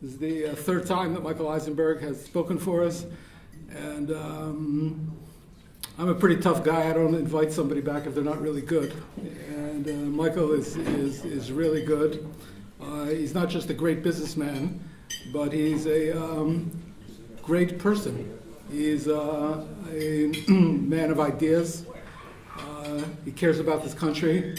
This is the third time that Michael Eisenberg has spoken for us, and I'm a pretty tough guy. I don't invite somebody back if they're not really good, and Michael is really good. He's not just a great businessman, but he's a great person. He's a man of ideas. He cares about this country.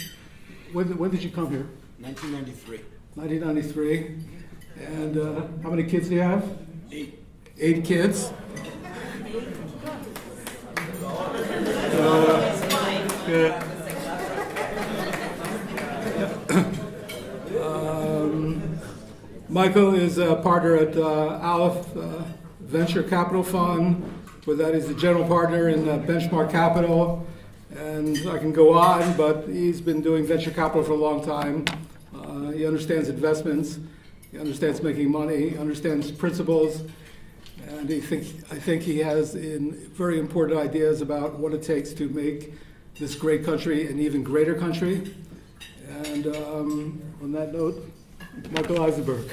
When did you come here? 1993. 1993. And how many kids do you have? 8. 8 kids. Michael is a partner at Aleph Venture Capital Fund. With that, he's the general partner in Benchmark Capital. And I can go on, but he's been doing venture capital for a long time. He understands investments. He understands making money. He understands principles. And I think he has very important ideas about what it takes to make this great country an even greater country. And on that note, Michael Eisenberg.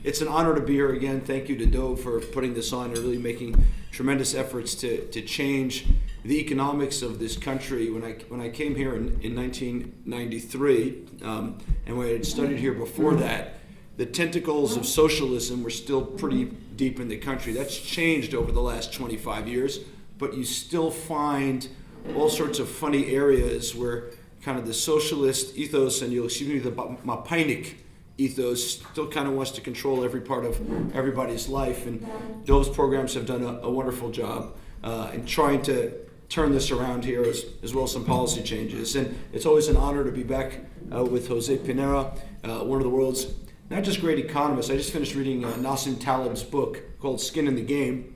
It's an honor to be here again. Thank you to Dov for putting this on and really making tremendous efforts to change the economics of this country. When I came here in 1993, and when I had studied here before that, the tentacles of socialism were still pretty deep in the country. That's changed over the last 25 years, but you still find all sorts of funny areas where kind of the socialist ethos and the Mapainik ethos still kind of wants to control every part of everybody's life. And those programs have done a wonderful job in trying to turn this around here, as well as some policy changes. And it's always an honor to be back with Jose Pinera, one of the world's not just great economists. I just finished reading Nassim Taleb's book called Skin in the Game,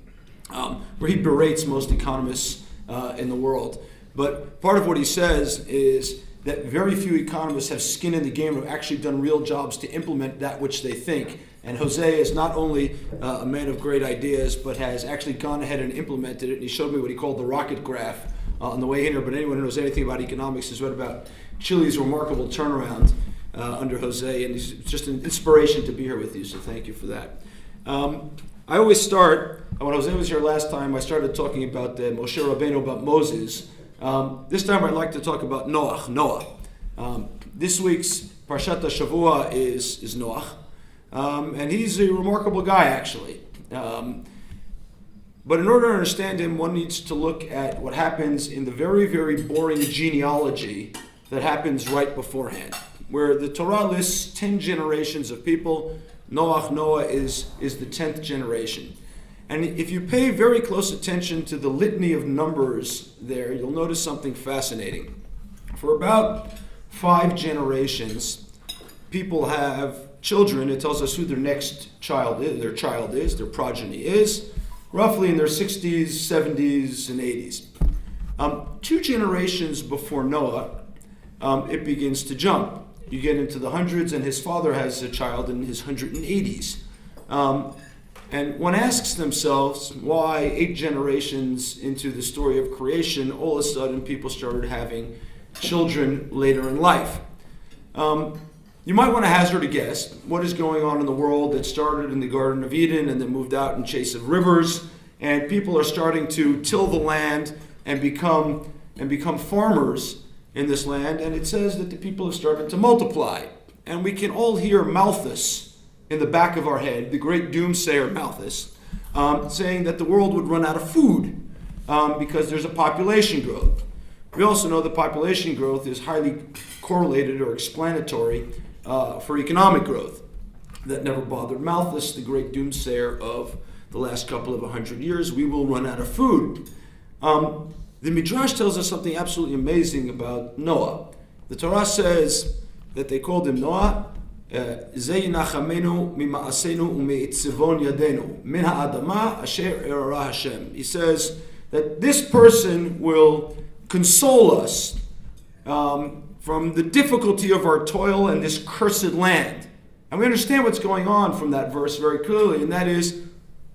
where he berates most economists in the world. But part of what he says is that very few economists have skin in the game or have actually done real jobs to implement that which they think. And Jose is not only a man of great ideas, but has actually gone ahead and implemented it. And he showed me what he called the rocket graph on the way in here. But anyone who knows anything about economics has read about Chile's remarkable turnaround under Jose. And he's just an inspiration to be here with you. So thank you for that. I always start, when Jose was here last time, I started talking about Moshe Rabbeinu, about Moses. This time I'd like to talk about Noah. This week's Parshat HaShavua is Noah. And he's a remarkable guy, actually. But in order to understand him, one needs to look at what happens in the very, very boring genealogy that happens right beforehand, where the Torah lists 10 generations of people. Noah is the 10th generation. And if you pay very close attention to the litany of numbers there, you'll notice something fascinating. For about 5 generations, people have children. It tells us who their next child is, their progeny is, roughly in their 60s, 70s, and 80s. 2 generations before Noah, it begins to jump. You get into the hundreds, and his father has a child in his 180s. And one asks themselves why 8 generations into the story of creation, all of a sudden people started having children later in life. You might want to hazard a guess. What is going on in the world that started in the Garden of Eden and then moved out in chase of rivers, and people are starting to till the land and become farmers in this land, and it says that the people have started to multiply. And we can all hear Malthus in the back of our head, the great doomsayer Malthus, saying that the world would run out of food because there's a population growth. We also know that population growth is highly correlated or explanatory for economic growth. That never bothered Malthus, the great doomsayer of the last couple of 100 years. We will run out of food. The Midrash tells us something absolutely amazing about Noah. The Torah says that they called him Noah, זה ינחמנו ממעשינו ומעצבון ידינו מן האדמה אשר אררה השם. He says that this person will console us from the difficulty of our toil and this cursed land. And we understand what's going on from that verse very clearly, and that is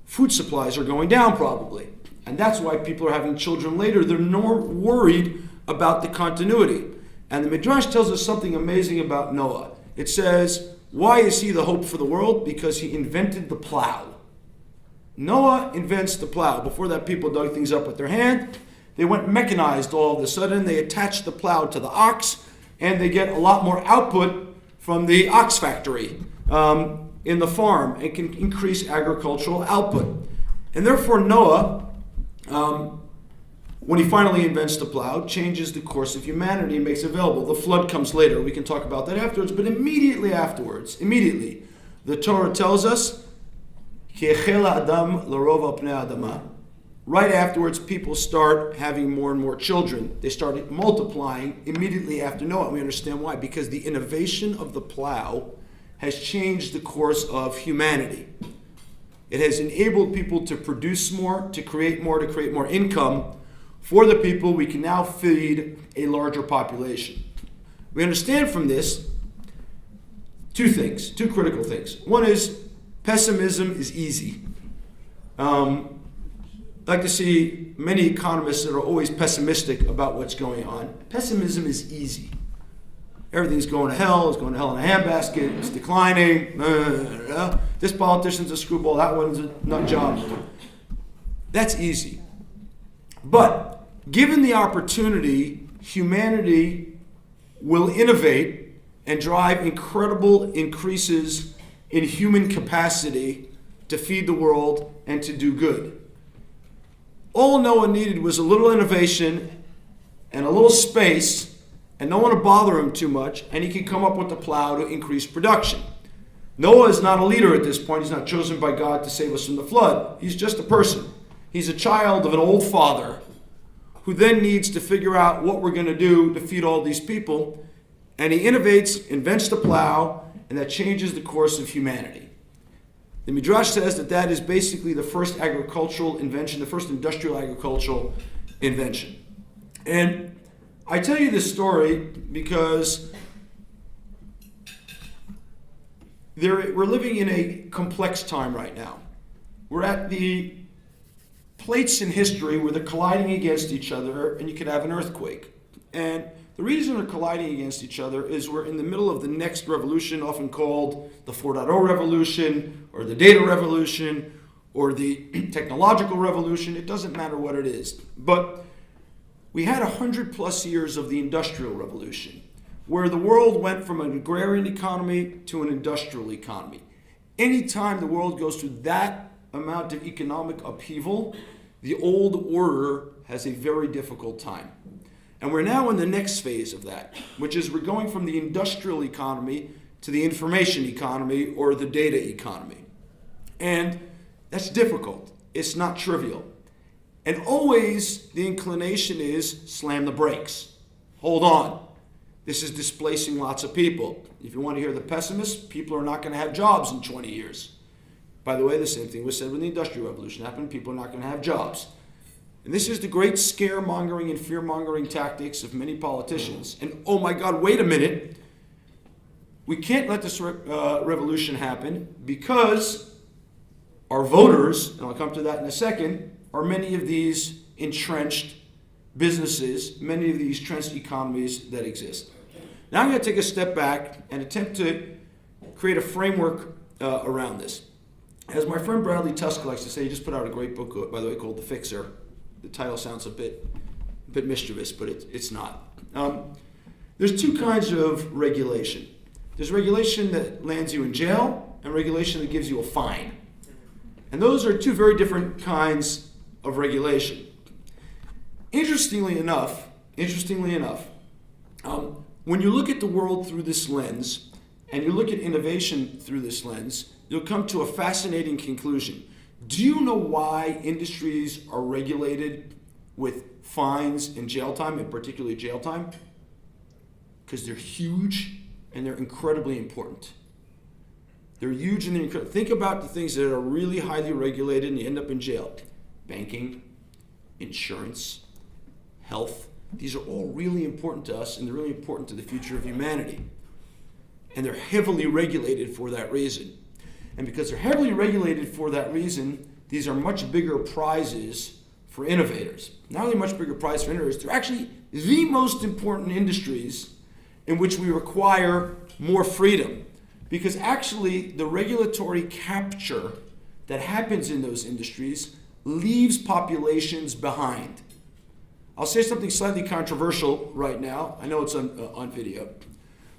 food supplies are going down probably. And that's why people are having children later. They're more worried about the continuity. And the Midrash tells us something amazing about Noah. It says, Why is he the hope for the world? Because he invented the plow. Noah invents the plow. Before that, people dug things up with their hand. They went mechanized all of a sudden. They attached the plow to the ox, and they get a lot more output from the ox factory in the farm. It can increase agricultural output. And therefore, Noah, when he finally invents the plow, changes the course of humanity and makes it available. The flood comes later. We can talk about that afterwards. But immediately, the Torah tells us, right afterwards, people start having more and more children. They start multiplying immediately after Noah. We understand why. Because the innovation of the plow has changed the course of humanity. It has enabled people to produce more, to create more income. For the people, we can now feed a larger population. We understand from this two critical things. One is pessimism is easy. I like to see many economists that are always pessimistic about what's going on. Pessimism is easy. Everything's going to hell. It's going to hell in a handbasket. It's declining. This politician's a screwball. That one's a nut job. That's easy. But given the opportunity, humanity will innovate and drive incredible increases in human capacity to feed the world and to do good. All Noah needed was a little innovation and a little space, and no one to bother him too much, and he could come up with the plow to increase production. Noah is not a leader at this point. He's not chosen by God to save us from the flood. He's just a person. He's a child of an old father who then needs to figure out what we're going to do to feed all these people. And he innovates, invents the plow, and that changes the course of humanity. The Midrash says that is basically the first agricultural invention, the first industrial agricultural invention. And I tell you this story because we're living in a complex time right now. We're at the plates in history where they're colliding against each other, and you could have an earthquake. And the reason they're colliding against each other is we're in the middle of the next revolution, often called the 4.0 revolution, or the data revolution, or the technological revolution. It doesn't matter what it is. But we had 100 plus years of the industrial revolution, where the world went from an agrarian economy to an industrial economy. Anytime the world goes through that amount of economic upheaval, the old order has a very difficult time. And we're now in the next phase of that, which is we're going from the industrial economy to the information economy or the data economy. And that's difficult. It's not trivial. And always the inclination is slam the brakes. Hold on. This is displacing lots of people. If you want to hear the pessimists, people are not going to have jobs in 20 years. By the way, the same thing was said when the Industrial Revolution happened. People are not going to have jobs. And this is the great scaremongering and fear-mongering tactics of many politicians. And oh my God, wait a minute. We can't let this revolution happen because our voters, and I'll come to that in a second, are many of these entrenched businesses, many of these entrenched economies that exist. Now I'm going to take a step back and attempt to create a framework around this. As my friend Bradley Tusk likes to say, he just put out a great book, by the way, called The Fixer. The title sounds a bit mischievous, but it's not. There's two kinds of regulation. There's regulation that lands you in jail and regulation that gives you a fine. And those are two very different kinds of regulation. Interestingly enough, when you look at the world through this lens and you look at innovation through this lens, you'll come to a fascinating conclusion. Do you know why industries are regulated with fines and jail time, and particularly jail time? Because they're huge and they're incredibly important. They're huge and they're incredible. Think about the things that are really highly regulated and you end up in jail. Banking, insurance, health. These are all really important to us and they're really important to the future of humanity. And they're heavily regulated for that reason. And because they're heavily regulated for that reason, these are much bigger prizes for innovators. Not only much bigger prizes for innovators, they're actually the most important industries in which we require more freedom. because actually the regulatory capture that happens in those industries leaves populations behind. I'll say something slightly controversial right now. I know it's on video.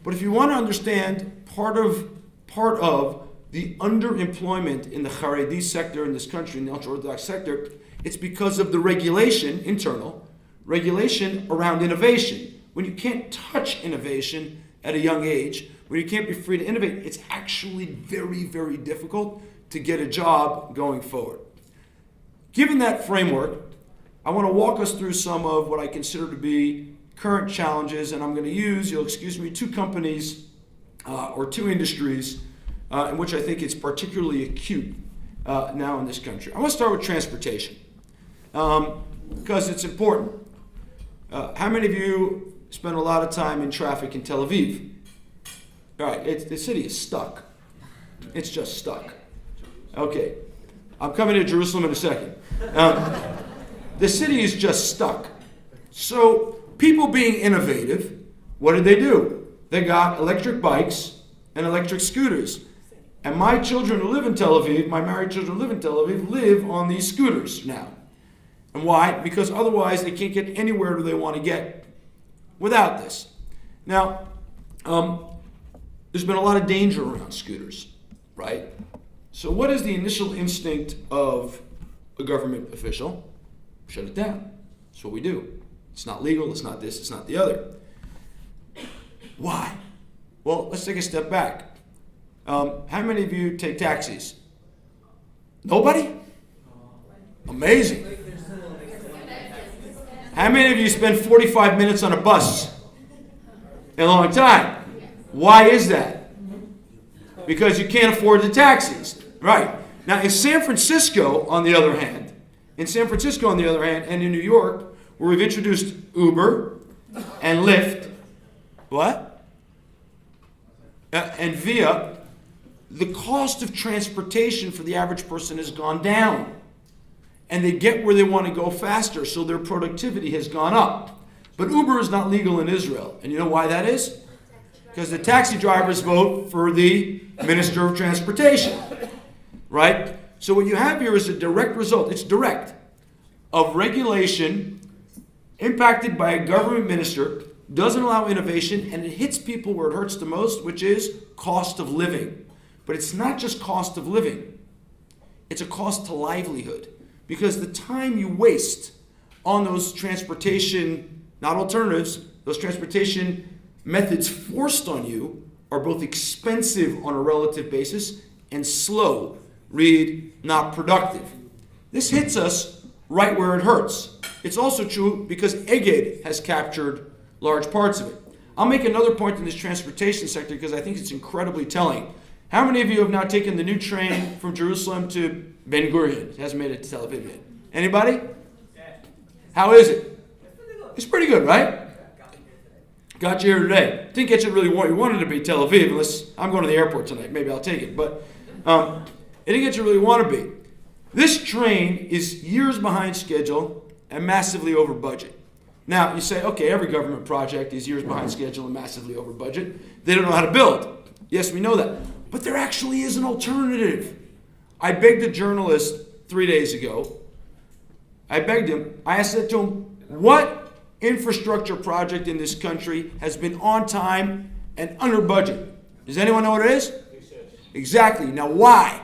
But if you want to understand part of the underemployment in the Haredi sector in this country, in the ultra-Orthodox sector, it's because of the regulation, internal regulation around innovation. When you can't touch innovation at a young age, when you can't be free to innovate, it's actually very, very difficult to get a job going forward. Given that framework, I want to walk us through some of what I consider to be current challenges, and I'm going to use, you'll excuse me, two companies or two industries in which I think it's particularly acute now in this country. I want to start with transportation because it's important. How many of you spend a lot of time in traffic in Tel Aviv? All right, the city is stuck. It's just stuck. Okay, I'm coming to Jerusalem in a second. The city is just stuck. So people being innovative, what did they do? They got electric bikes and electric scooters. And my children who live in Tel Aviv, my married children who live in Tel Aviv, live on these scooters now. And why? Because otherwise they can't get anywhere they want to get without this. Now, there's been a lot of danger around scooters, right? So what is the initial instinct of a government official? Shut it down. That's what we do. It's not legal, it's not this, it's not the other. Why? Well, let's take a step back. How many of you take taxis? Nobody? Amazing. How many of you spend 45 minutes on a bus? A long time. Why is that? Because you can't afford the taxis. Right. Now, in San Francisco, on the other hand, and in New York, where we've introduced Uber and Lyft, and Via, the cost of transportation for the average person has gone down. And they get where they want to go faster, so their productivity has gone up. But Uber is not legal in Israel. And you know why that is? Because the taxi drivers vote for the Minister of Transportation. Right? So what you have here is a direct result, it's direct, of regulation impacted by a government minister, doesn't allow innovation, and it hits people where it hurts the most, which is cost of living. But it's not just cost of living. It's a cost to livelihood. Because the time you waste on those transportation, not alternatives, those transportation methods forced on you are both expensive on a relative basis and slow, read, not productive. This hits us right where it hurts. It's also true because Eged has captured large parts of it. I'll make another point in this transportation sector because I think it's incredibly telling. How many of you have now taken the new train from Jerusalem to Ben Gurion? It hasn't made it to Tel Aviv yet. Anybody? How is it? It's pretty good, right? Got you here today. Didn't get you really where you wanted to be, Tel Aviv, unless I'm going to the airport tonight. Maybe I'll take it. But it didn't get you where you want to be. This train is years behind schedule and massively over budget. Now, you say, okay, every government project is years behind schedule and massively over budget. They don't know how to build. Yes, we know that. But there actually is an alternative. I begged a journalist 3 days ago. I said to him, what infrastructure project in this country has been on time and under budget? Does anyone know what it is? Exactly. Now why?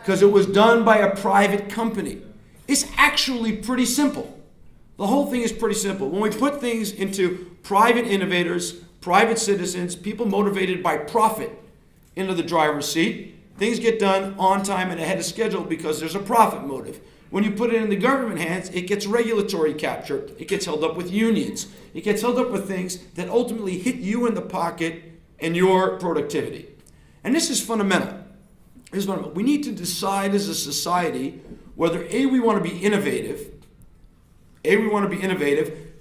Because it was done by a private company. It's actually pretty simple. The whole thing is pretty simple. When we put things into private innovators, private citizens, people motivated by profit into the driver's seat, things get done on time and ahead of schedule because there's a profit motive. When you put it in the government hands, it gets regulatory capture. It gets held up with unions. It gets held up with things that ultimately hit you in the pocket and your productivity. And this is fundamental. We need to decide as a society whether A, we want to be innovative,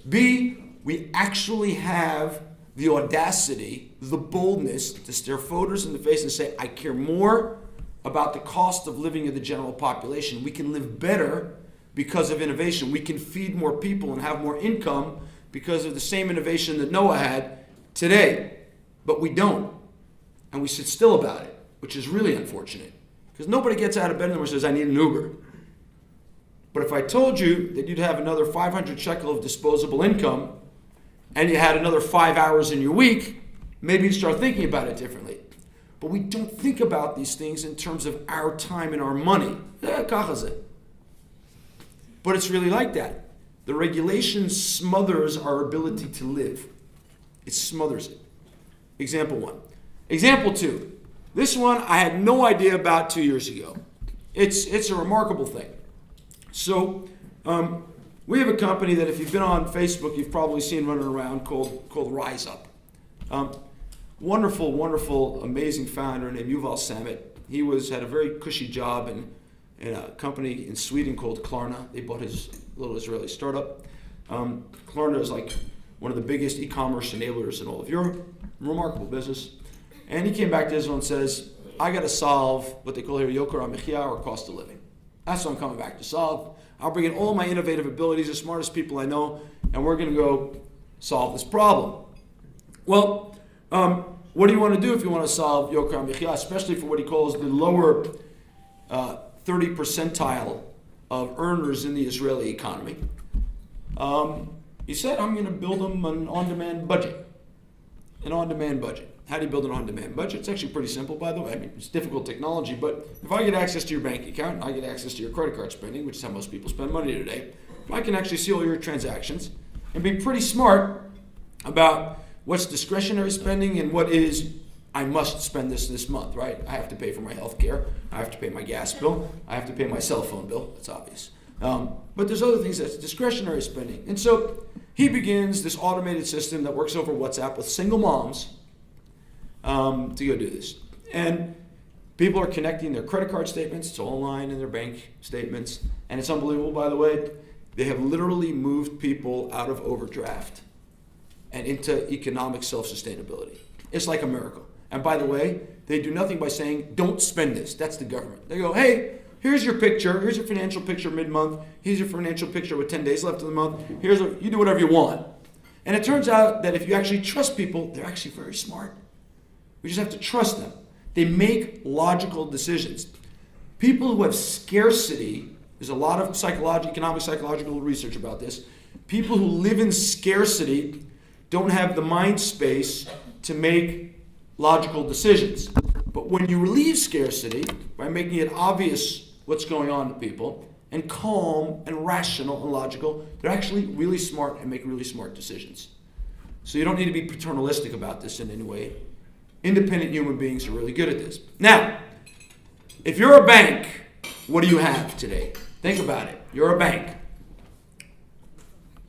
B, we actually have the audacity, the boldness to stare voters in the face and say, I care more about the cost of living of the general population. We can live better because of innovation. We can feed more people and have more income because of the same innovation that Noah had today. But we don't. and we sit still about it, which is really unfortunate. Because nobody gets out of bed and says, I need an Uber. But if I told you that you'd have another 500 shekel of disposable income, and you had another 5 hours in your week, maybe you'd start thinking about it differently. But we don't think about these things in terms of our time and our money. But it's really like that. The regulation smothers our ability to live. It smothers it. Example 1. Example 2. This one I had no idea about 2 years ago. It's a remarkable thing. So we have a company that if you've been on Facebook, you've probably seen running around called Rise Up. Wonderful, amazing founder named Yuval Samet. He had a very cushy job in a company in Sweden called Klarna. They bought his little Israeli startup. Klarna is like one of the biggest e-commerce enablers in all of Europe. Remarkable business. And he came back to Israel and says, I got to solve what they call here Yokar HaMechia, or cost of living. That's what I'm coming back to solve. I'll bring in all my innovative abilities, the smartest people I know, and we're going to go solve this problem. Well, what do you want to do if you want to solve Yokar HaMechia, especially for what he calls the lower 30 percentile of earners in the Israeli economy? He said, I'm going to build them an on-demand budget. An on-demand budget. How do you build an on-demand budget? It's actually pretty simple, by the way. I mean, it's difficult technology, but if I get access to your bank account, and I get access to your credit card spending, which is how most people spend money today, I can actually see all your transactions and be pretty smart about what's discretionary spending and what is, I must spend this month, right? I have to pay for my health care. I have to pay my gas bill. I have to pay my cell phone bill. That's obvious. But there's other things that's discretionary spending. And so he begins this automated system that works over WhatsApp with single moms to go do this. And people are connecting their credit card statements. It's all online in their bank statements. And it's unbelievable, by the way. They have literally moved people out of overdraft and into economic self-sustainability. It's like a miracle. And by the way, they do nothing by saying, don't spend this. That's the government. They go, hey, here's your picture. Here's your financial picture mid-month. Here's your financial picture with 10 days left of the month. You do whatever you want. And it turns out that if you actually trust people, they're actually very smart. We just have to trust them. They make logical decisions. People who have scarcity, there's a lot of economic psychological research about this. People who live in scarcity don't have the mind space to make logical decisions. But when you relieve scarcity by making it obvious what's going on to people, and calm and rational and logical, they're actually really smart and make really smart decisions. So you don't need to be paternalistic about this in any way. Independent human beings are really good at this. Now, if you're a bank, what do you have today? Think about it. You're a bank.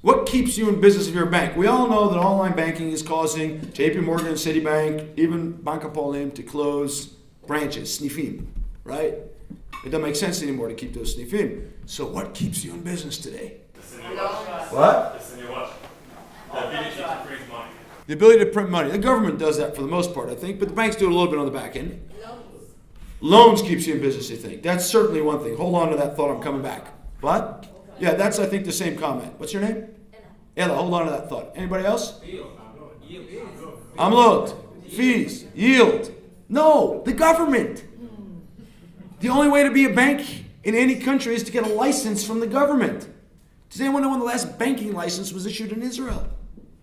What keeps you in business if you're a bank? We all know that online banking is causing JP Morgan and Citibank, even Bank Hapoalim, to close branches, snifim, right? It doesn't make sense anymore to keep those snifim. So what keeps you in business today? What? The ability to print money. The ability to print money. The government does that for the most part, I think, but the banks do it a little bit on the back end. Loans keeps you in business, I think. That's certainly one thing. Hold on to that thought, I'm coming back. What? Yeah, that's, I think, the same comment. What's your name? Ella, hold on to that thought. Anybody else? Amlot. Fees. Yield. No, the government. The only way to be a bank in any country is to get a license from the government. Does anyone know when the last banking license was issued in Israel?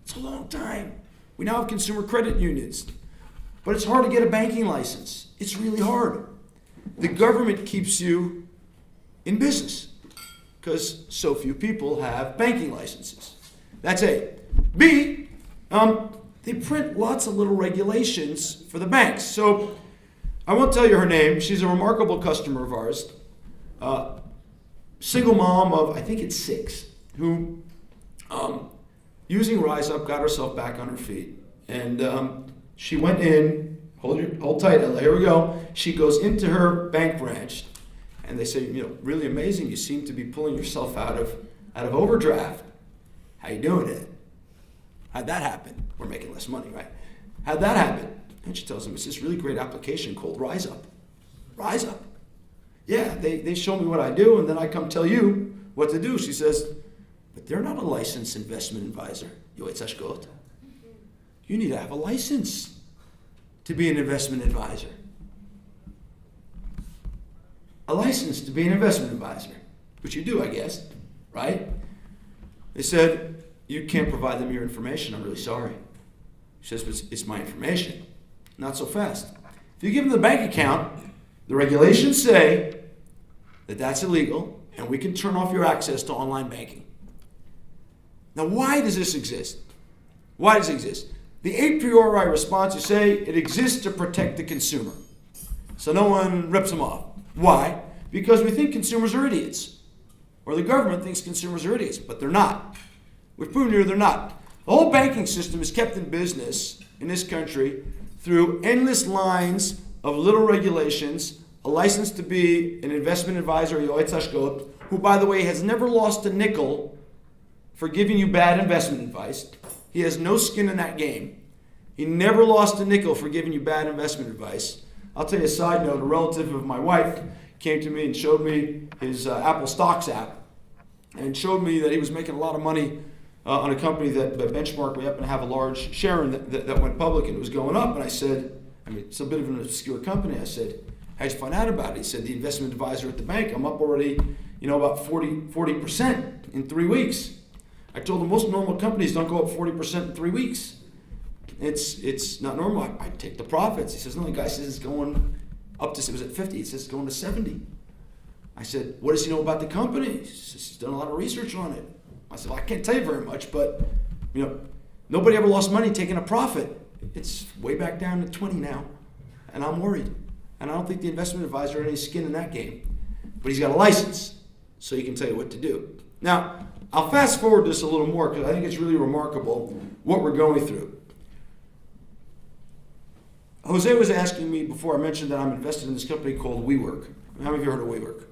It's a long time. We now have consumer credit unions. But it's hard to get a banking license. It's really hard. The government keeps you in business because so few people have banking licenses. That's A. B, they print lots of little regulations for the banks. So I won't tell you her name. She's a remarkable customer of ours. Single mom of, I think it's 6, who, using Rise Up, got herself back on her feet. And she went in, hold tight, Ella, here we go. She goes into her bank branch, and they say, really amazing, you seem to be pulling yourself out of overdraft. How you doing it? How'd that happen? We're making less money, right? How'd that happen? And she tells them, it's this really great application called Rise Up. Rise Up. Yeah, they show me what I do, and then I come tell you what to do. She says, but they're not a licensed investment advisor. You need to have a license. to be an investment advisor. A license to be an investment advisor, which you do, I guess, right? They said, you can't provide them your information. I'm really sorry. She says, but it's my information. Not so fast. If you give them the bank account, the regulations say that that's illegal and we can turn off your access to online banking. Now, why does this exist? Why does it exist? The a priori response is say it exists to protect the consumer. So no one rips them off. Why? Because we think consumers are idiots. Or the government thinks consumers are idiots, but they're not. We've proven here they're not. The whole banking system is kept in business in this country through endless lines of little regulations, a license to be an investment advisor, who, by the way, has never lost a nickel for giving you bad investment advice. He has no skin in that game. He never lost a nickel for giving you bad investment advice. I'll tell you a side note. A relative of my wife came to me and showed me his Apple Stocks app and showed me that he was making a lot of money on a company that Benchmark, we happen to have a large share in that went public and it was going up. And I said, I mean, it's a bit of an obscure company. I said, how'd you find out about it? He said, the investment advisor at the bank, I'm up already, about 40% in 3 weeks. I told him most normal companies don't go up 40% in 3 weeks. It's not normal. I take the profits. He says, no, the guy says it's going up to, it was at 50. He says it's going to 70. I said, what does he know about the company? He says, he's done a lot of research on it. I said, well, I can't tell you very much, but nobody ever lost money taking a profit. It's way back down to 20 now, and I'm worried. And I don't think the investment advisor had any skin in that game. But he's got a license, so he can tell you what to do. Now, I'll fast forward this a little more because I think it's really remarkable what we're going through. Jose was asking me before I mentioned that I'm invested in this company called WeWork. How many of you heard of WeWork?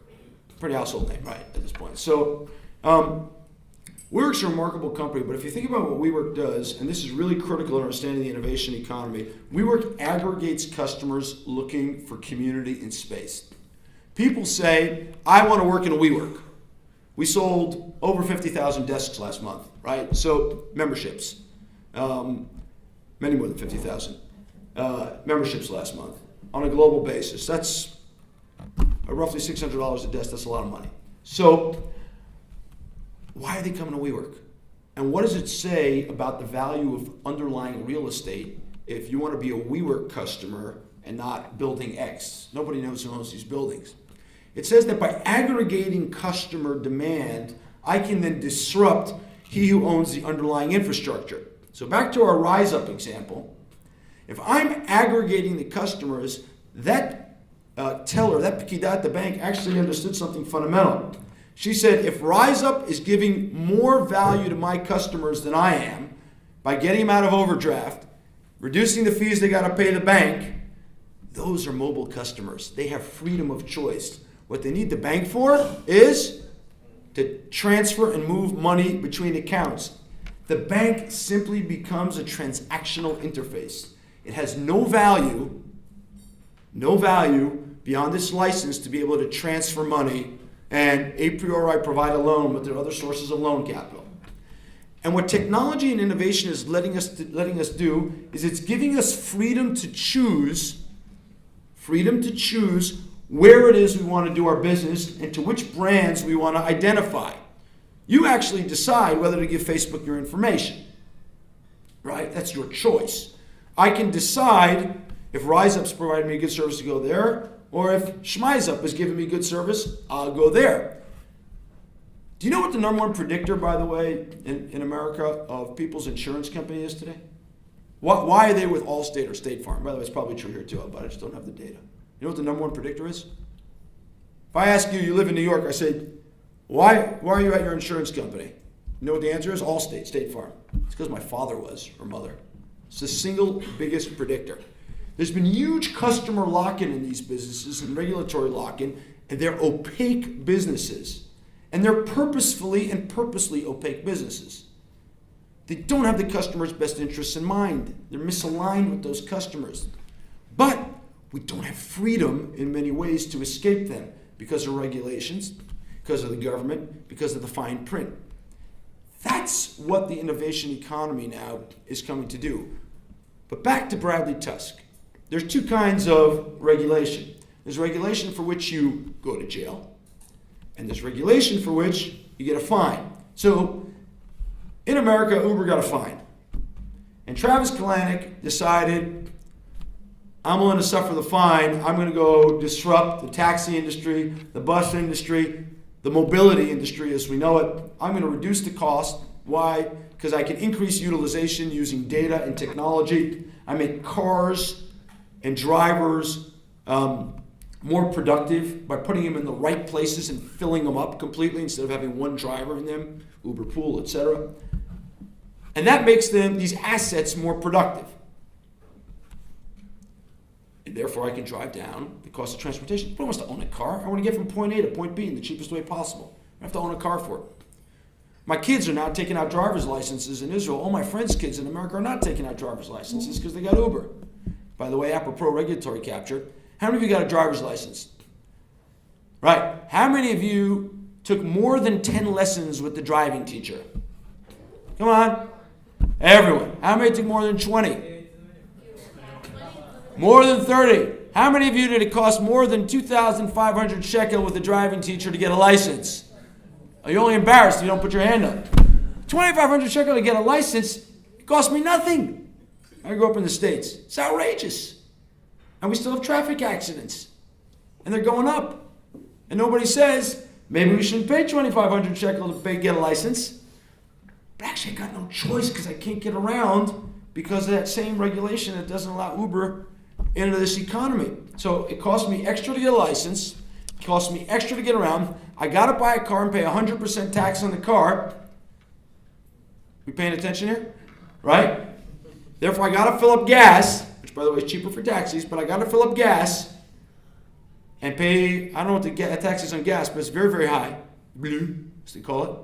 Pretty household name, right, at this point. So, WeWork's a remarkable company, but if you think about what WeWork does, and this is really critical in understanding the innovation economy, WeWork aggregates customers looking for community and space. People say, I want to work in a WeWork. We sold over 50,000 desks last month, right? So memberships, many more than 50,000 memberships last month on a global basis. That's roughly $600 a desk. That's a lot of money. So why are they coming to WeWork? And what does it say about the value of underlying real estate if you want to be a WeWork customer and not building X? Nobody knows who owns these buildings. It says that by aggregating customer demand, I can then disrupt he who owns the underlying infrastructure. So back to our Rise Up example. If I'm aggregating the customers, that teller, that Pekida at the bank actually understood something fundamental. She said, if Rise Up is giving more value to my customers than I am by getting them out of overdraft, reducing the fees they got to pay the bank, those are mobile customers. They have freedom of choice. What they need the bank for is to transfer and move money between accounts. The bank simply becomes a transactional interface. It has no value beyond this license to be able to transfer money and a priori provide a loan, but there are other sources of loan capital. And what technology and innovation is letting us do is it's giving us freedom to choose where it is we want to do our business and to which brands we want to identify. You actually decide whether to give Facebook your information, right? That's your choice. I can decide if RiseUp's providing me a good service to go there, or if SchmeißUp is giving me good service, I'll go there. Do you know what the number one predictor, by the way, in America of people's insurance company is today? Why are they with Allstate or State Farm? By the way, it's probably true here too, but I just don't have the data. You know what the number one predictor is? If I ask you, you live in New York, I say, why are you at your insurance company? You know what the answer is? Allstate, State Farm. It's because my father was, or mother. It's the single biggest predictor. There's been huge customer lock-in in these businesses and regulatory lock-in, and they're opaque businesses. And they're purposefully opaque businesses. They don't have the customer's best interests in mind. They're misaligned with those customers. But we don't have freedom in many ways to escape them because of regulations, because of the government, because of the fine print. That's what the innovation economy now is coming to do. But back to Bradley Tusk. there's two kinds of regulation. There's regulation for which you go to jail, and there's regulation for which you get a fine. So in America, Uber got a fine. And Travis Kalanick decided, I'm willing to suffer the fine. I'm going to go disrupt the taxi industry, the bus industry, the mobility industry as we know it. I'm going to reduce the cost. Why? Because I can increase utilization using data and technology. I make cars and drivers more productive by putting them in the right places and filling them up completely instead of having one driver in them, Uber Pool, etc. And that makes these assets more productive. And therefore I can drive down the cost of transportation. Who wants to own a car? I want to get from point A to point B in the cheapest way possible. I have to own a car for it. My kids are now taking out driver's licenses in Israel. All my friends' kids in America are not taking out driver's licenses because they got Uber. By the way, apropos regulatory capture, how many of you got a driver's license? Right. How many of you took more than 10 lessons with the driving teacher? Come on. Everyone. How many took more than 20? More than 30. How many of you did it cost more than 2,500 shekel with the driving teacher to get a license? Are you only embarrassed if you don't put your hand up? 2,500 shekel to get a license, it cost me nothing. I grew up in the States. It's outrageous. And we still have traffic accidents. And they're going up. And nobody says, maybe we shouldn't pay 2,500 shekel to get a license. But actually, I got no choice because I can't get around because of that same regulation that doesn't allow Uber into this economy. So it costs me extra to get a license. It costs me extra to get around. I got to buy a car and pay 100% tax on the car. We paying attention here? Right? Therefore, I got to fill up gas, which, by the way, is cheaper for taxis, but I got to fill up gas and pay, I don't know what the tax is on gas, but it's very, very high. Blue, as they call it.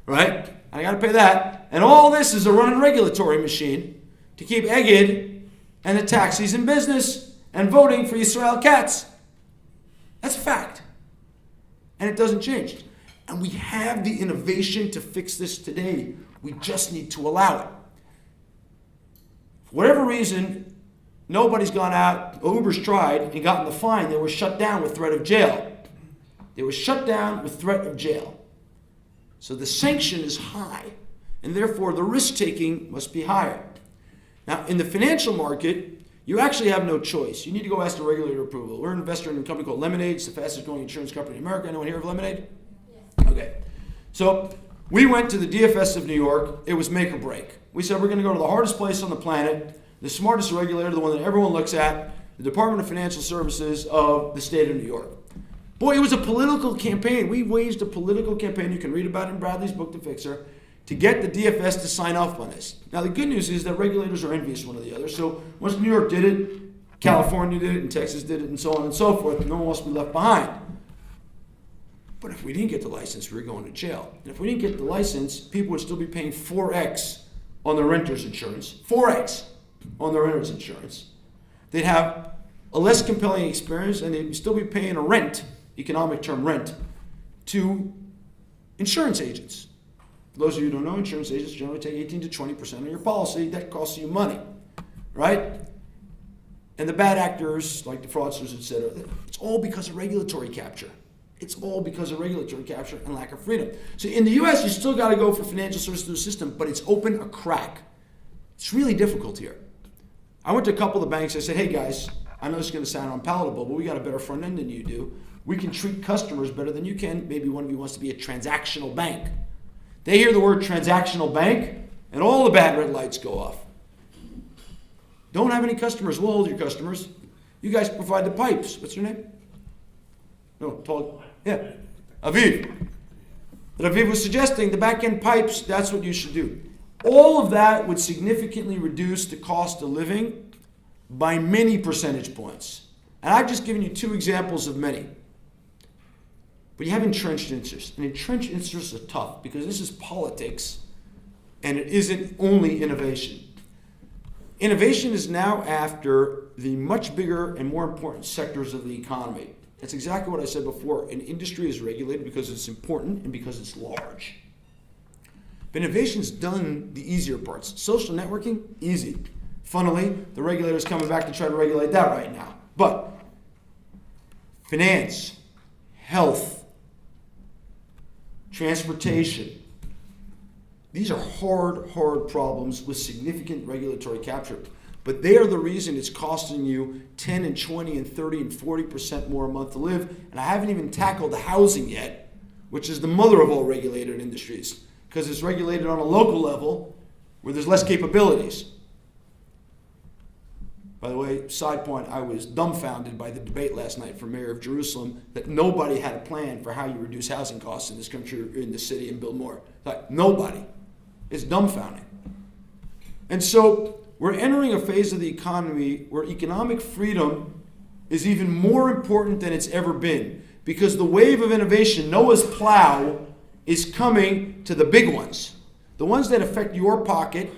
Right? I got to pay that. And all this is a running regulatory machine to keep Egged and the taxis in business and voting for Yisrael Katz. That's a fact. And it doesn't change. And we have the innovation to fix this today. We just need to allow it. For whatever reason, nobody's gone out, Uber's tried and gotten the fine. They were shut down with threat of jail. They were shut down with threat of jail. So the sanction is high, and therefore the risk-taking must be higher. Now, in the financial market, you actually have no choice. You need to go ask the regulator approval. We're an investor in a company called Lemonade. It's the fastest growing insurance company in America. Anyone here of Lemonade? Yes. Okay. So we went to the DFS of New York. It was make or break. We said we're going to go to the hardest place on the planet, the smartest regulator, the one that everyone looks at, the Department of Financial Services of the state of New York. Boy, it was a political campaign. We waged a political campaign. You can read about it in Bradley's book, The Fixer, to get the DFS to sign off on this. Now, the good news is that regulators are envious one of the other. So once New York did it, California did it, and Texas did it, and so on and so forth, no one wants to be left behind. But if we didn't get the license, we were going to jail. And if we didn't get the license, people would still be paying 4x on their renter's insurance. 4x on their renter's insurance. They'd have a less compelling experience, and they'd still be paying a rent, economic term rent, to insurance agents. For those of you who don't know, insurance agents generally take 18 to 20% of your policy. That costs you money, right? And the bad actors, like the fraudsters, etc., it's all because of regulatory capture. It's all because of regulatory capture and lack of freedom. So in the U.S., you still got to go for financial services through the system, but it's open a crack. It's really difficult here. I went to a couple of the banks. I said, hey, guys, I know this is going to sound unpalatable, but we got a better front end than you do. We can treat customers better than you can. Maybe one of you wants to be a transactional bank. They hear the word transactional bank, and all the bad red lights go off. Don't have any customers. We'll hold your customers. You guys provide the pipes. What's your name? No, tall. Yeah, Aviv. But Aviv was suggesting the back-end pipes, that's what you should do. All of that would significantly reduce the cost of living by many percentage points. And I've just given you two examples of many. But you have entrenched interests. And entrenched interests are tough because this is politics and it isn't only innovation. Innovation is now after the much bigger and more important sectors of the economy. That's exactly what I said before. An industry is regulated because it's important and because it's large. But innovation's done the easier parts. Social networking, easy. Funnily, the regulator's coming back to try to regulate that right now. But finance, health, transportation, these are hard problems with significant regulatory capture. But they are the reason it's costing you 10 and 20 and 30 and 40% more a month to live. And I haven't even tackled the housing yet, which is the mother of all regulated industries, because it's regulated on a local level where there's less capabilities. By the way, side point, I was dumbfounded by the debate last night for mayor of Jerusalem that nobody had a plan for how you reduce housing costs in this country, in the city, and build more. Like, nobody. It's dumbfounding. And so we're entering a phase of the economy where economic freedom is even more important than it's ever been, because the wave of innovation, Noah's plow, is coming to the big ones. The ones that affect your pocket,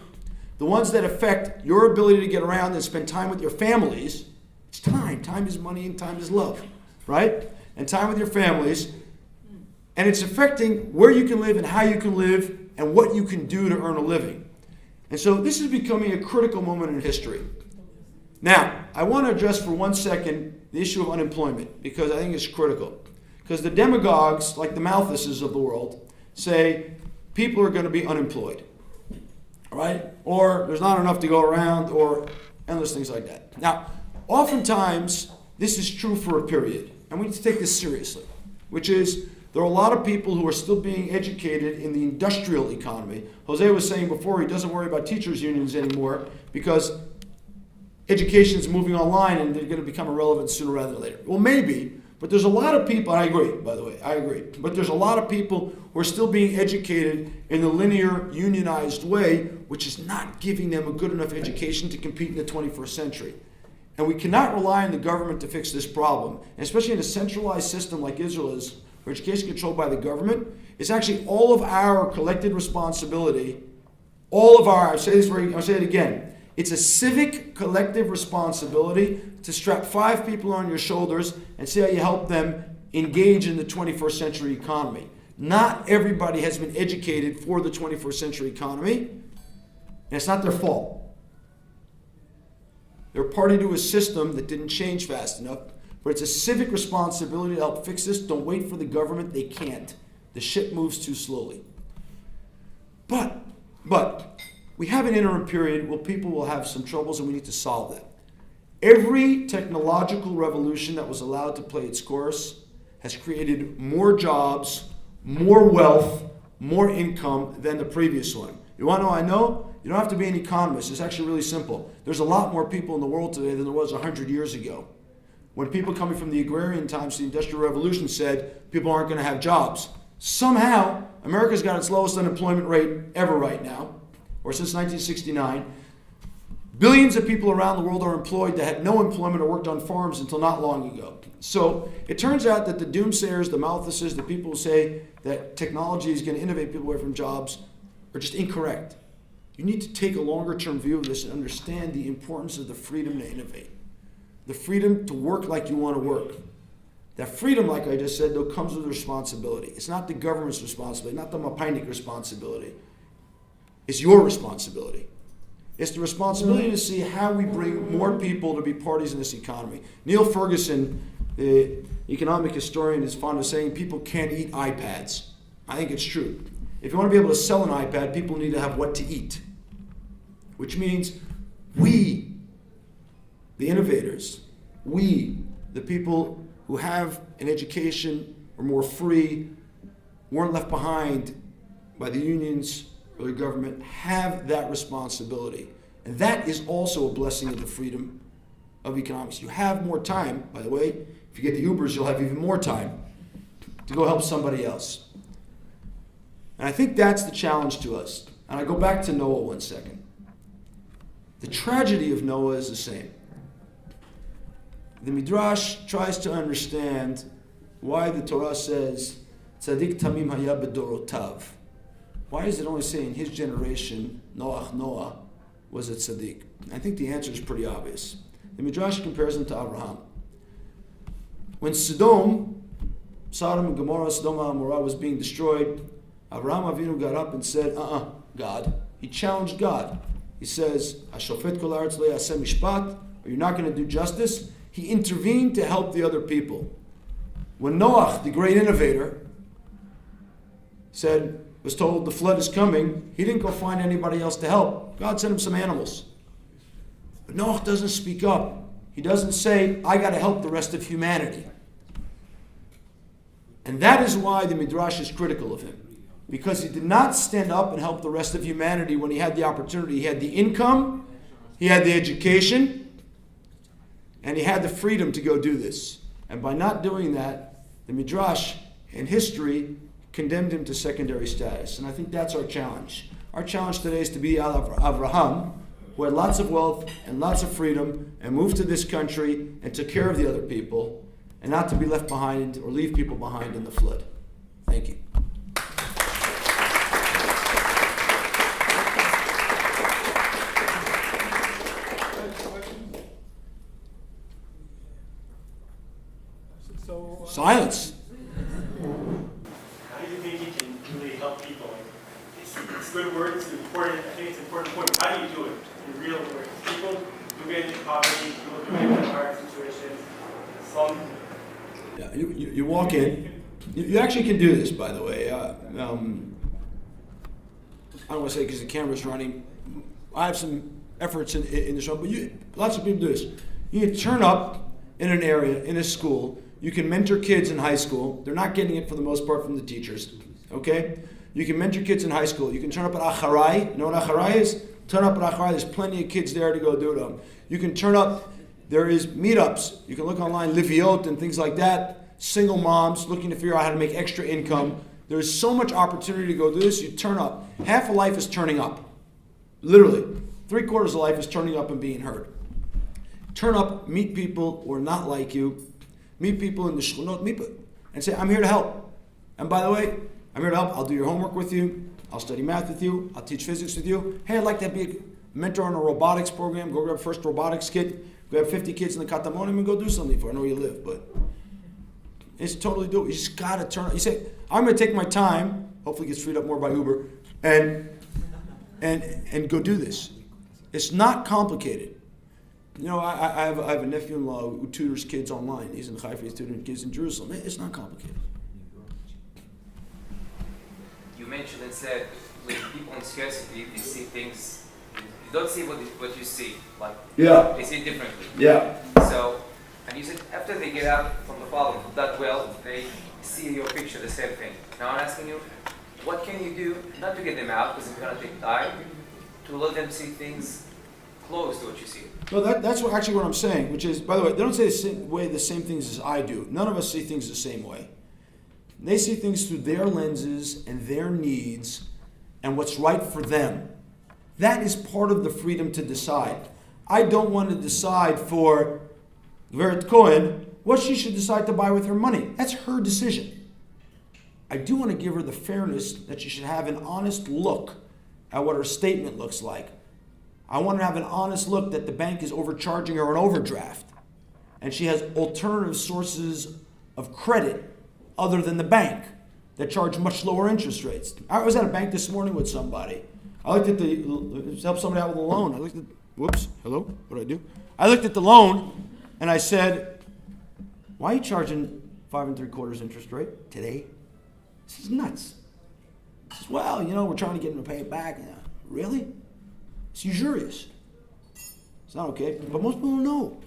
the ones that affect your ability to get around and spend time with your families. It's time. Time is money and time is love, right? And time with your families. And it's affecting where you can live and how you can live and what you can do to earn a living. And so this is becoming a critical moment in history. Now, I want to address for 1 second the issue of unemployment, because I think it's critical. Because the demagogues, like the Malthuses of the world, say people are going to be unemployed. Right? Or there's not enough to go around, or endless things like that. Now, oftentimes, this is true for a period, and we need to take this seriously, which is there are a lot of people who are still being educated in the industrial economy. Jose was saying before he doesn't worry about teachers' unions anymore because education is moving online and they're going to become irrelevant sooner rather than later. Well, maybe, but there's a lot of people, I agree, by the way, I agree, but there's a lot of people who are still being educated in the linear, unionized way, which is not giving them a good enough education to compete in the 21st century. And we cannot rely on the government to fix this problem, and especially in a centralized system like Israel is, where education is controlled by the government. It's actually all of our collective responsibility, I'll say it again, it's a civic collective responsibility to strap 5 people on your shoulders and see how you help them engage in the 21st century economy. Not everybody has been educated for the 21st century economy, and it's not their fault. They're party to a system that didn't change fast enough, but it's a civic responsibility to help fix this. Don't wait for the government. They can't. The ship moves too slowly. But we have an interim period where people will have some troubles and we need to solve that. Every technological revolution that was allowed to play its course has created more jobs, more wealth, more income than the previous one. You want to know? I know? You don't have to be an economist. It's actually really simple. There's a lot more people in the world today than there was 100 years ago. When people coming from the agrarian times to the Industrial Revolution said people aren't going to have jobs. Somehow, America's got its lowest unemployment rate ever right now, or since 1969. Billions of people around the world are employed that had no employment or worked on farms until not long ago. So it turns out that the doomsayers, the Malthuses, the people who say that technology is going to innovate people away from jobs are just incorrect. You need to take a longer term view of this and understand the importance of the freedom to innovate. The freedom to work like you want to work. That freedom, like I just said, though, comes with responsibility. It's not the government's responsibility, not the Mapainik responsibility. It's your responsibility. It's the responsibility to see how we bring more people to be parties in this economy. Neil Ferguson, the economic historian, is fond of saying people can't eat iPads. I think it's true. If you want to be able to sell an iPad, people need to have what to eat. Which means we, the innovators, we, the people who have an education, are more free, weren't left behind by the unions or the government, have that responsibility. And that is also a blessing of the freedom of economics. You have more time, by the way. If you get the Ubers, you'll have even more time to go help somebody else. And I think that's the challenge to us. And I go back to Noah 1 second. The tragedy of Noah is the same. The Midrash tries to understand why the Torah says, Tzadik tamim haya bedorotav. Why does it only say in his generation, Noah was a tzaddik? I think the answer is pretty obvious. The Midrash compares him to Abraham. When Sodom and Gomorrah, Sodom and Gomorrah was being destroyed, Abraham Avinu got up and said, God. He challenged God. He says, "Ashofet kol haaretz lo ya'aseh mishpat," or you're not going to do justice. He intervened to help the other people. When Noach, the great innovator, was told the flood is coming, he didn't go find anybody else to help. God sent him some animals. But Noach doesn't speak up. He doesn't say, I got to help the rest of humanity. And that is why the Midrash is critical of him. Because he did not stand up and help the rest of humanity when he had the opportunity. He had the income, he had the education, and he had the freedom to go do this. And by not doing that, the Midrash in history condemned him to secondary status. And I think that's our challenge. Our challenge today is to be Avraham, who had lots of wealth and lots of freedom and moved to this country and took care of the other people, and not to be left behind or leave people behind in the flood. Thank you. Silence. How do you think you can really help people? It's good words, it's important. I think it's an important point. How do you do it in real words? People who get into poverty, people who get into hard situations, some. Yeah, you walk in. You actually can do this, by the way. I don't want to say because the camera's running. I have some efforts in the show, but lots of people do this. You can turn up in an area, in a school. You can mentor kids in high school. They're not getting it for the most part from the teachers. Okay? You can mentor kids in high school. You can turn up at Acharai. You know what Acharai is? Turn up at Acharai. There's plenty of kids there to go do them. You can turn up. There is meetups. You can look online, Liviot and things like that. Single moms looking to figure out how to make extra income. There's so much opportunity to go do this. You turn up. Half of life is turning up. Literally. 3/4 of life is turning up and being heard. Turn up, meet people who are not like you. Meet people in the shchunot, and say, I'm here to help. And by the way, I'm here to help. I'll do your homework with you. I'll study math with you. I'll teach physics with you. Hey, I'd like to be a mentor on a robotics program. Go grab first robotics kit. Grab 50 kids in the Katamonim and go do something for. I know where you live, but it's totally doable. You just got to turn up. You say, I'm going to take my time, hopefully it gets freed up more by Uber, and go do this. It's not complicated. You know, I have a nephew-in-law who tutors kids online. He's in Haifa, he's tutoring kids in Jerusalem. It's not complicated. You mentioned and said, with people in scarcity, they see things, you don't see what you see. Like, Yeah. they see it differently. Yeah. So, and you said after they get out from the problem, from that well, they see your picture, the same thing. Now I'm asking you, what can you do, not to get them out, because it's going to take time, to let them see things close to what you see? No, that's actually what I'm saying, which is, by the way, they don't say the same things as I do. None of us see things the same way. They see things through their lenses and their needs and what's right for them. That is part of the freedom to decide. I don't want to decide for Veret Cohen what she should decide to buy with her money. That's her decision. I do want to give her the fairness that she should have an honest look at what her statement looks like. I want her to have an honest look that the bank is overcharging her an overdraft, and she has alternative sources of credit other than the bank that charge much lower interest rates. I was at a bank this morning with somebody. I looked at help somebody out with a loan. I looked at, hello, what did I do? I looked at the loan and I said, why are you charging 5 3/4 interest rate today? This is nuts. He says, well, we're trying to get him to pay it back. Really? It's usurious. It's not okay. But most people don't know.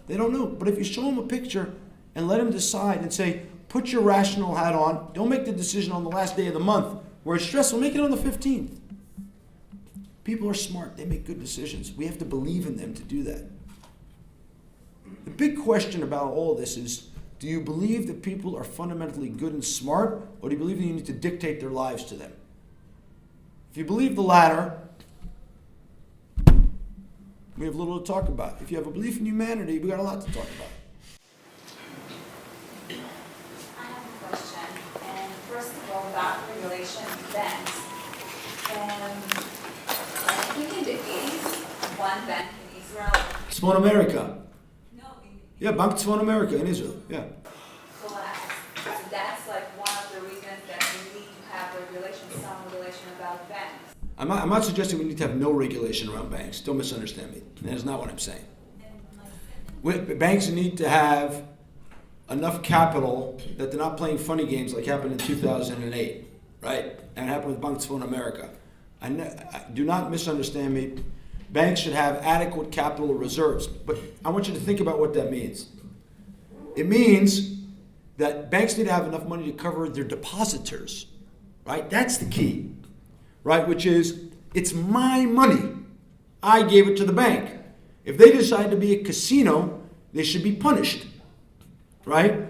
They don't know. But if you show them a picture and let them decide and say, put your rational hat on, don't make the decision on the last day of the month where it's stressful, make it on the 15th. People are smart. They make good decisions. We have to believe in them to do that. The big question about all this is, do you believe that people are fundamentally good and smart, or do you believe that you need to dictate their lives to them? If you believe the latter, we have little to talk about. If you have a belief in humanity, we got a lot to talk about. I have a question. And first of all, about regulation of banks. I think in the 80s, one bank in Israel. Tzfon America. No, in Yeah, Bank Tzfon America in Israel. Yeah. collapsed. So that's like one of the reasons that we need to have regulation, some regulation about banks. I'm not suggesting we need to have no regulation around banks. Don't misunderstand me. That is not what I'm saying. Banks need to have enough capital that they're not playing funny games like happened in 2008, right? And happened with Banks for America. Do not misunderstand me. Banks should have adequate capital reserves, but I want you to think about what that means. It means that banks need to have enough money to cover their depositors, right? That's the key, right? Which is, it's my money. I gave it to the bank. If they decide to be a casino, they should be punished, right?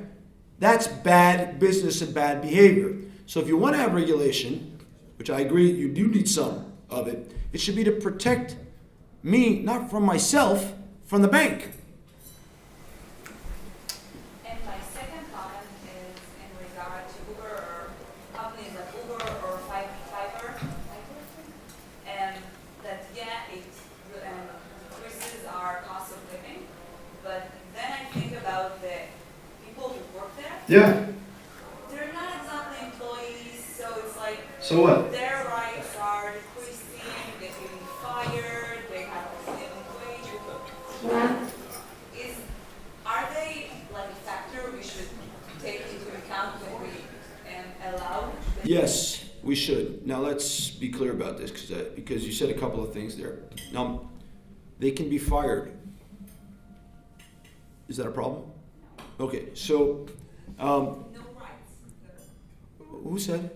That's bad business and bad behavior. So if you want to have regulation, which I agree you do need some of it, it should be to protect me, not from myself, from the bank. And my second comment is in regard to Uber or companies like Uber or Fiverr, and that it increases our cost of living, but then I think about the people who work there. Yeah. They're not exactly employees, so it's like So what? their rights are decreasing, they're getting fired, they have a living wage. Are they like a factor we should take into account when we allow? Yes, we should. Now let's be clear about this because you said a couple of things there. Now, they can be fired. Is that a problem? Okay, so No rights. who said?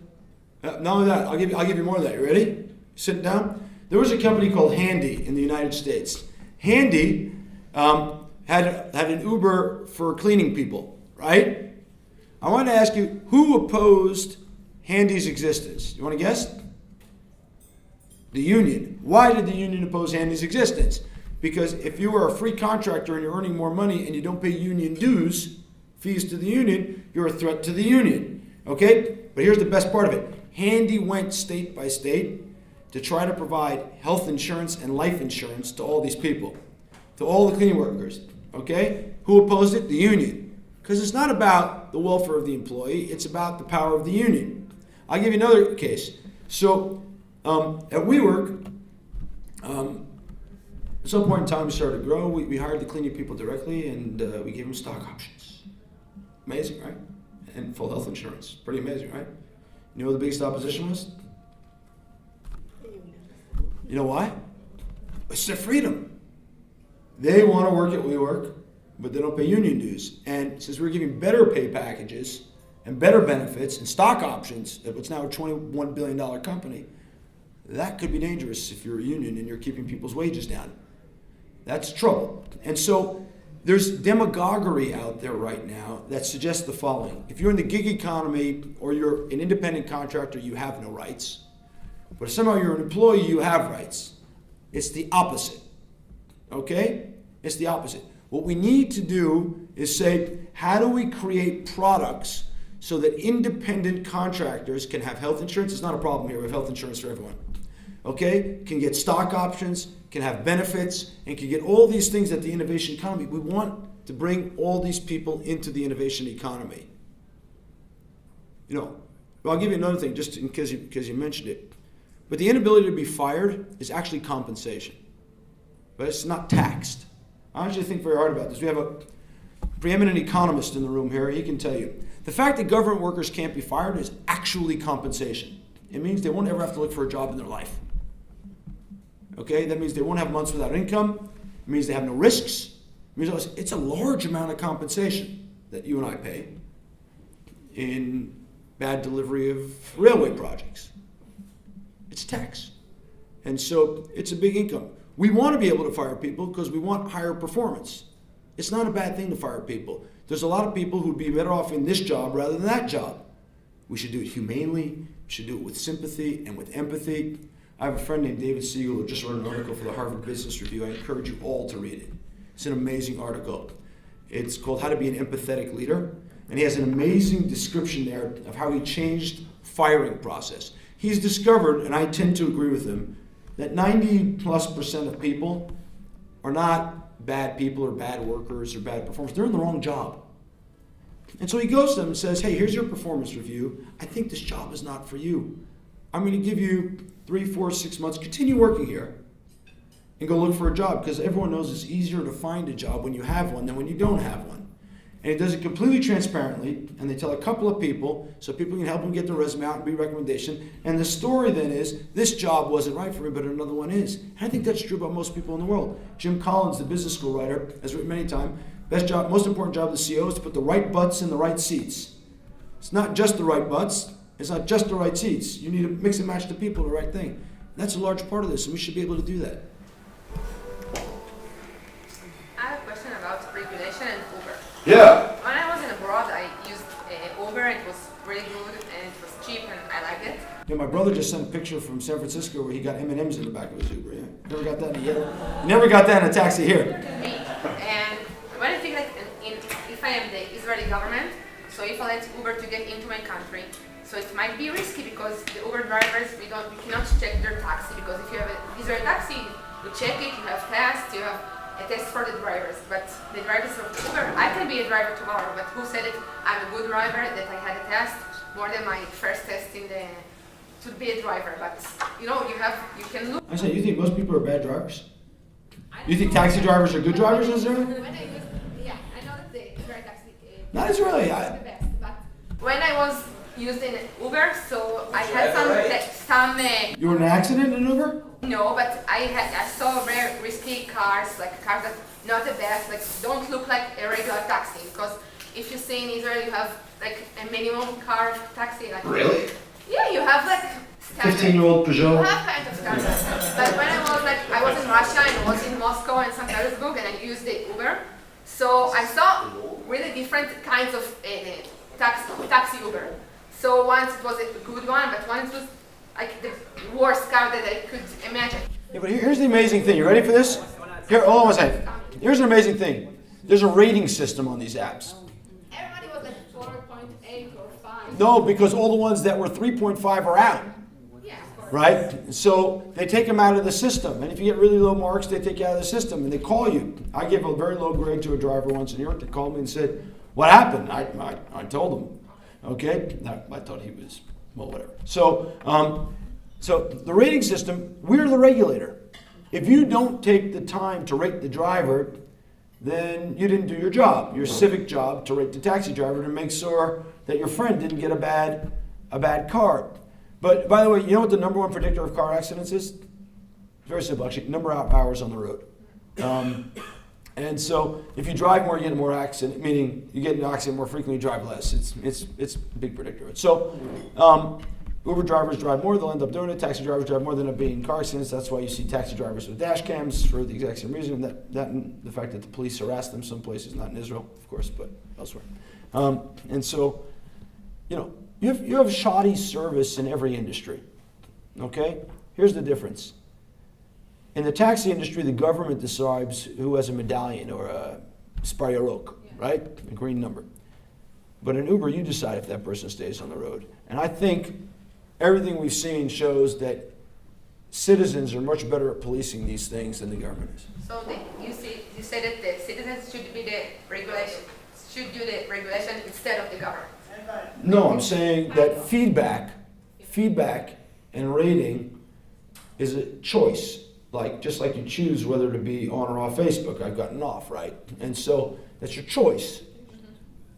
Not only that, I'll give you more of that. You ready? Sitting down. There was a company called Handy in the United States. Handy had an Uber for cleaning people, right? I want to ask you, who opposed Handy's existence? You want to guess? The union. Why did the union oppose Handy's existence? Because if you are a free contractor and you're earning more money and you don't pay union dues, fees to the union, you're a threat to the union. Okay? But here's the best part of it. Handy went state by state to try to provide health insurance and life insurance to all these people, to all the cleaning workers. Okay? Who opposed it? The union. Because it's not about the welfare of the employee, it's about the power of the union. I'll give you another case. So, at WeWork, at some point in time we started to grow. We hired the cleaning people directly and we gave them stock options. Amazing, right? And full health insurance. Pretty amazing, right? You know what the biggest opposition was? You know why? It's their freedom. They want to work at WeWork, but they don't pay union dues. And since we're giving better pay packages and better benefits and stock options at what's now a $21 billion company, that could be dangerous if you're a union and you're keeping people's wages down. That's trouble. And so there's demagoguery out there right now that suggests the following. If you're in the gig economy or you're an independent contractor, you have no rights. But if somehow you're an employee, you have rights. It's the opposite. Okay? It's the opposite. What we need to do is say, how do we create products so that independent contractors can have health insurance? It's not a problem here. We have health insurance for everyone. Okay? Can get stock options, can have benefits, and can get all these things at the innovation economy. We want to bring all these people into the innovation economy. You know, well, I'll give you another thing, just because you mentioned it. But the inability to be fired is actually compensation. But it's not taxed. I want you to think very hard about this. We have a preeminent economist in the room here. He can tell you. The fact that government workers can't be fired is actually compensation. It means they won't ever have to look for a job in their life. Okay? That means they won't have months without income. It means they have no risks. It means it's a large amount of compensation that you and I pay in bad delivery of railway projects. It's tax. And so it's a big income. We want to be able to fire people because we want higher performance. It's not a bad thing to fire people. There's a lot of people who'd be better off in this job rather than that job. We should do it humanely. We should do it with sympathy and with empathy. I have a friend named David Siegel who just wrote an article for the Harvard Business Review. I encourage you all to read it. It's an amazing article. It's called How to Be an Empathetic Leader. And he has an amazing description there of how he changed firing process. He's discovered, and I tend to agree with him, that 90+% of people are not bad people or bad workers or bad performers. They're in the wrong job. And so he goes to them and says, hey, here's your performance review. I think this job is not for you. I'm going to give you 3, 4, 6 months, continue working here and go look for a job, because everyone knows it's easier to find a job when you have one than when you don't have one. And he does it completely transparently, and they tell a couple of people so people can help them get their resume out and be recommendation. And the story then is, this job wasn't right for me, but another one is. And I think that's true about most people in the world. Jim Collins, the business school writer, has written many times, best job, most important job of the CEO is to put the right butts in the right seats. It's not just the right butts, it's not just the right seats. You need to mix and match the people, the right thing. That's a large part of this, and we should be able to do that. I have a question about regulation and Uber. Yeah. When I was in abroad, I used Uber. It was really good and it was cheap and I liked it. Yeah, my brother just sent a picture from San Francisco where he got M&Ms in the back of his Uber. Yeah, never got that in a yellow. Never got that in a taxi here. Me. And when I think like if I am the Israeli government, so if I let Uber to get into my country, so it might be risky because the Uber drivers, we cannot check their taxi, because if you have an Israeli taxi, you check it, you have tests, you have a test for the drivers. But the drivers of Uber, I can be a driver tomorrow, but who said it? I'm a good driver, that I had a test more than my first test to be a driver. But you know, you can look. I say, you think most people are bad drivers? You think taxi drivers are good drivers in Israel? When I used, yeah, I know that the Israeli taxi Not Israeli. the best, but when I was using Uber, so I had some You were in an accident in Uber? no, but I saw very risky cars, like cars that not the best, like don't look like a regular taxi, because if you see in Israel you have like a minimum car taxi, like Really? yeah, you have like standard. 15-year-old You Peugeot? have kind of standard. But when I was in Russia and I was in Moscow and St. Petersburg and I used the Uber, so I saw really different kinds of taxi Uber. So once it was a good one, but once it was like the worst car that I could imagine. Yeah, but here's the amazing thing. You ready for this? Here, hold on one second. Here's an amazing thing. There's a rating system on these apps. Everybody was like 4.8 or 5. No, because all the ones that were 3.5 are out. Yeah, of course. Right? So they take them out of the system. And if you get really low marks, they take you out of the system and they call you. I gave a very low grade to a driver once in New York. They called me and said, what happened? I told them. Okay? I thought he was, well, whatever. So the rating system, we're the regulator. If you don't take the time to rate the driver, then you didn't do your job, your civic job, to rate the taxi driver to make sure that your friend didn't get a bad car. But by the way, you know what the number one predictor of car accidents is? It's very simple, actually, number of hours on the road. And so if you drive more, you get more accident, meaning you get an accident more frequently, you drive less. It's a big predictor. So Uber drivers drive more, they'll end up doing it. Taxi drivers drive more, they'll end up being in car accidents. That's why you see taxi drivers with dash cams for the exact same reason. That and the fact that the police harass them some places, not in Israel, of course, but elsewhere. And so, you know, you have shoddy service in every industry. Okay? Here's the difference. In the taxi industry, the government decides who has a medallion or a Spar Yarok, right? A green number. But in Uber, you decide if that person stays on the road. And I think everything we've seen shows that citizens are much better at policing these things than the government is. So you say that the citizens should be the regulation, should do the regulation instead of the government. No, I'm saying that feedback and rating is a choice. Just like you choose whether to be on or off Facebook. I've gotten off, right? And so that's your choice.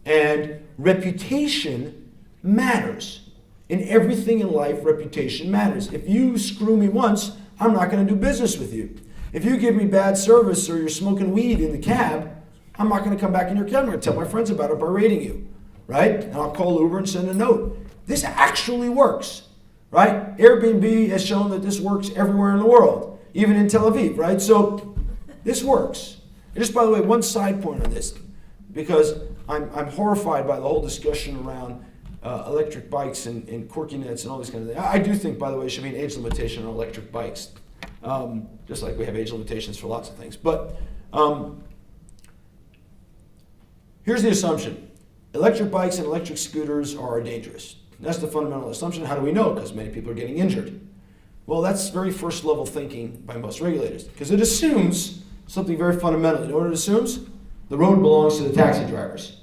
And reputation matters. In everything in life, reputation matters. If you screw me once, I'm not going to do business with you. If you give me bad service or you're smoking weed in the cab, I'm not going to come back in your cab. I'm going to tell my friends about it by rating you, right? And I'll call Uber and send a note. This actually works, right? Airbnb has shown that this works everywhere in the world, even in Tel Aviv, right? So this works. And just by the way, one side point on this, because I'm horrified by the whole discussion around electric bikes and quirkiness and all these kind of things. I do think, by the way, there should be an age limitation on electric bikes, just like we have age limitations for lots of things. But here's the assumption. Electric bikes and electric scooters are dangerous. That's the fundamental assumption. How do we know? Because many people are getting injured. Well, that's very first level thinking by most regulators, because it assumes something very fundamental. You know what it assumes? The road belongs to the taxi drivers.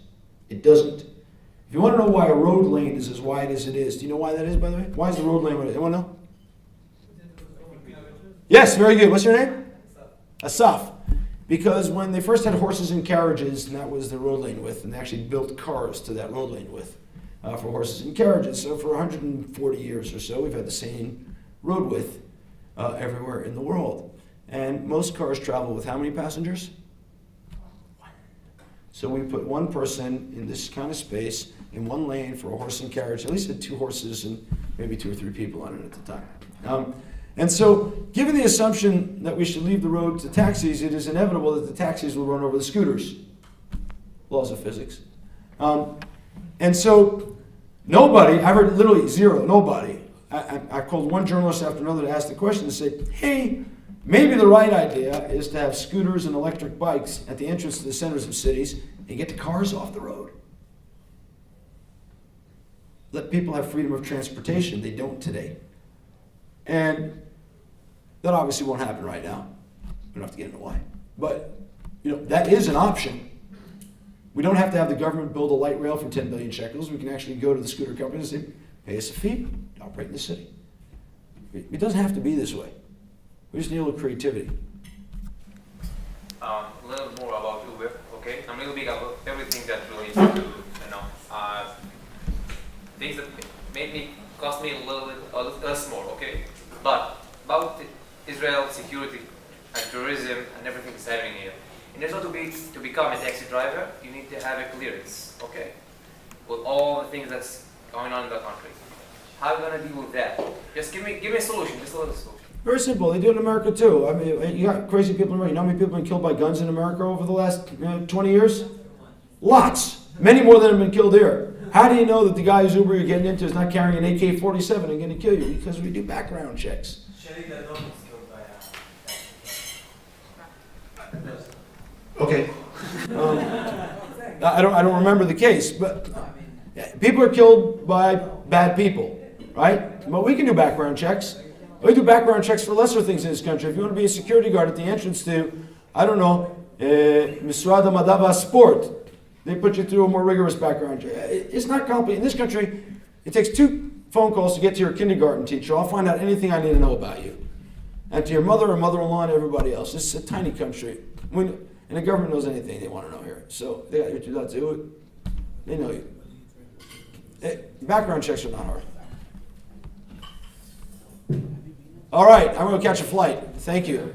It doesn't. If you want to know why a road lane is as wide as it is, do you know why that is, by the way? Why is the road lane wide? Anyone know? Yes, very good. What's your name? Asaf. Because when they first had horses and carriages, and that was the road lane width, and they actually built cars to that road lane width for horses and carriages. So for 140 years or so, we've had the same road width everywhere in the world. And most cars travel with how many passengers? So we put one person in this kind of space in one lane for a horse and carriage. At least had 2 horses and maybe 2 or 3 people on it at the time. And so, given the assumption that we should leave the road to taxis, it is inevitable that the taxis will run over the scooters. Laws of physics. And so, nobody, I've heard literally zero, nobody. I called one journalist after another to ask the question and say, hey, maybe the right idea is to have scooters and electric bikes at the entrance to the centers of cities and get the cars off the road. Let people have freedom of transportation. They don't today. And that obviously won't happen right now. We don't have to get into why. But, that is an option. We don't have to have the government build a light rail for 10 billion shekels. We can actually go to the scooter company and say, pay us a fee to operate in the city. It doesn't have to be this way. We just need a little creativity. A little more about Uber, okay? I'm a little big about everything that relates to, things that cost me a little less more, okay? But about Israel security and tourism and everything that's happening here. In order to become a taxi driver, you need to have a clearance, okay? With all the things that's going on in the country. How are you gonna deal with that? Just give me a solution, just a little solution. Very simple. They do it in America too. I mean, you got crazy people in America. You know how many people have been killed by guns in America over the last 20 years? Lots. Many more than have been killed here. How do you know that the guy whose Uber you're getting into is not carrying an AK-47 and going to kill you? Because we do background checks. Okay. I don't remember the case, but people are killed by bad people, right? But we can do background checks. We do background checks for lesser things in this country. If you want to be a security guard at the entrance to, I don't know, Misrad Madava Sport, they put you through a more rigorous background check. It's not complicated. In this country, it takes 2 phone calls to get to your kindergarten teacher. I'll find out anything I need to know about you. And to your mother or mother-in-law and everybody else. This is a tiny country. And the government knows anything they want to know here. So they got your 2 dots. They know you. Background checks are not hard. All right, I'm going to catch a flight. Thank you.